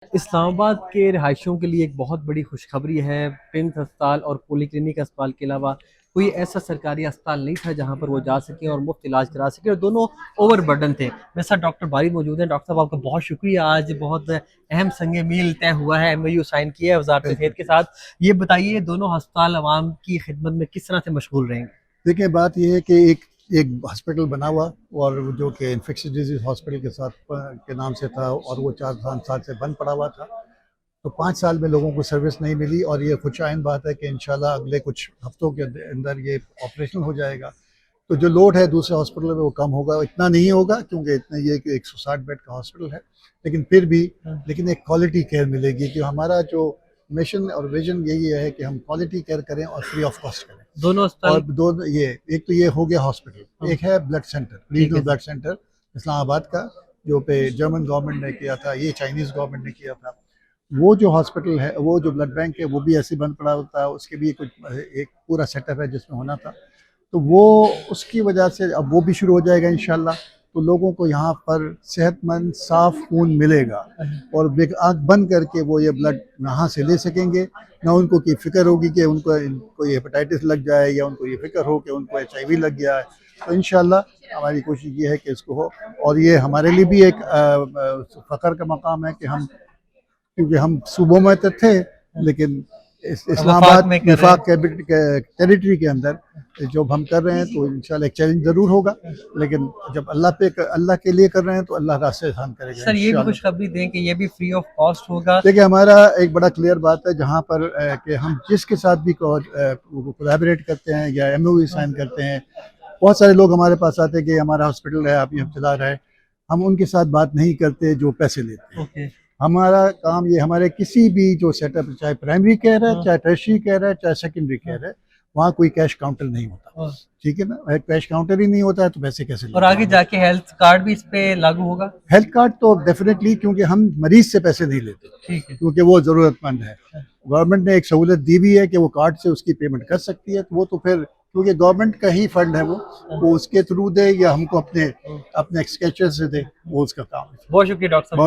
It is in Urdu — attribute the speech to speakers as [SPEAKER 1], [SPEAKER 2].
[SPEAKER 1] اسلام آباد کے رہائشیوں کے لیے ایک بہت بڑی خوشخبری ہے۔ پنس ہسپتال اور پولی کلینک اسپتال کے علاوہ کوئی ایسا سرکاری اسپتال نہیں تھا جہاں پر وہ جا سکیں اور مفت علاج کرا سکیں، اور دونوں اوور برڈن تھے۔ میرے ساتھ ڈاکٹر باری موجود ہیں۔ ڈاکٹر صاحب، آپ کا بہت شکریہ، آج بہت اہم سنگ میل طے ہوا ہے، MOU سائن کیا ہے وزارت صحت کے ساتھ۔ یہ بتائیے دونوں ہسپتال عوام کی خدمت میں کس طرح سے مشغول رہیں گے؟
[SPEAKER 2] دیکھیں، بات یہ ہے کہ ایک ہاسپٹل بنا ہوا، اور جو کہ انفیکشس ڈیزیز ہاسپٹل کے ساتھ کے نام سے تھا، اور وہ 4 سال سے بند پڑا ہوا تھا، تو 5 سال میں لوگوں کو سروس نہیں ملی، اور یہ خوش آئند بات ہے کہ انشاءاللہ اگلے کچھ ہفتوں کے اندر یہ آپریشنل ہو جائے گا، تو جو لوڈ ہے دوسرے ہاسپٹل میں وہ کم ہوگا۔ اتنا نہیں ہوگا کیونکہ اتنا یہ کہ 160 بیڈ کا ہاسپٹل ہے، لیکن پھر بھی ایک کوالٹی کیئر ملے گی، کہ ہمارا جو مشن اور ویژن یہی ہے کہ ہم کوالٹی کیئر کریں اور فری آف کاسٹ کریں۔
[SPEAKER 1] دونوں
[SPEAKER 2] اور
[SPEAKER 1] اسپتال
[SPEAKER 2] ایک تو یہ ہو گیا ہاسپٹل، ایک ہے blood centre, regional blood centre Islamabad کا، جو پہ جرمن گورنمنٹ نے کیا تھا، یہ چائنیز گورنمنٹ نے کیا تھا۔ وہ جو ہاسپٹل ہے، وہ جو بلڈ بینک ہے، وہ بھی ایسے بند پڑا ہوتا ہے، اس کے بھی کچھ ایک پورا سیٹ اپ ہے جس میں ہونا تھا، تو وہ اس کی وجہ سے اب وہ بھی شروع ہو جائے گا انشاءاللہ، تو لوگوں کو یہاں پر صحت مند صاف خون ملے گا، اور آنکھ بند کر کے وہ یہ بلڈ یہاں سے لے سکیں گے، نہ ان کو کوئی فکر ہوگی کہ ان کو یہ ہیپاٹائٹس لگ جائے، یا ان کو یہ فکر ہو کہ ان کو HIV لگ گیا ہے۔ تو انشاءاللہ ہماری کوشش یہ ہے کہ اس کو ہو، اور یہ ہمارے لیے بھی ایک فخر کا مقام ہے کہ کیونکہ ہم صوبوں میں تو تھے، لیکن اسلام آباد وفاق ٹیریٹری کے اندر جو ہم کر رہے ہیں، تو انشاءاللہ ایک چیلنج ضرور ہوگا، لیکن جب اللہ کے لیے کر رہے ہیں تو اللہ راستے آسان کرے گا۔
[SPEAKER 1] سر، یہ بھی خوشخبری دیں کہ یہ بھی فری آف کاسٹ ہوگا۔
[SPEAKER 2] دیکھیں، ہمارا ایک بڑا کلیئر بات ہے، جہاں پر کہ ہم جس کے ساتھ بھی کولیبریٹ کرتے ہیں یا MOU سائن کرتے ہیں، بہت سارے لوگ ہمارے پاس آتے ہیں کہ ہمارا ہاسپٹل ہے، آپ یہ چلا رہے ہیں، ہم ان کے ساتھ بات نہیں کرتے جو پیسے لیتے ہیں۔ ہمارا کام یہ، ہمارے کسی بھی جو سیٹ اپ، چاہے پرائمری کیئر ہے، چاہے ٹرشری کیئر ہے، چاہے سیکنڈری کیئر ہے، وہاں کوئی کیش کاؤنٹر نہیں ہوتا، ٹھیک ہے نا؟ کیش کاؤنٹر ہی نہیں ہوتا ہے تو پیسے کیسے؟
[SPEAKER 1] اور آگے جا کے ہیلتھ کارڈ بھی اس پہ لاگو ہوگا؟
[SPEAKER 2] ہیلتھ کارڈ تو ڈیفینیٹلی، کیونکہ ہم مریض سے پیسے نہیں لیتے، کیونکہ وہ ضرورت مند ہے۔ گورنمنٹ نے ایک سہولت دی بھی ہے کہ وہ کارڈ سے اس کی پیمنٹ کر سکتی ہے، تو وہ تو پھر کیونکہ گورنمنٹ کا ہی فنڈ ہے، وہ اس کے تھرو دے یا ہم کو اپنے ایکسکیچر سے دے، وہ اس کا کام ہے۔
[SPEAKER 1] بہت شکریہ ڈاکٹر صاحب۔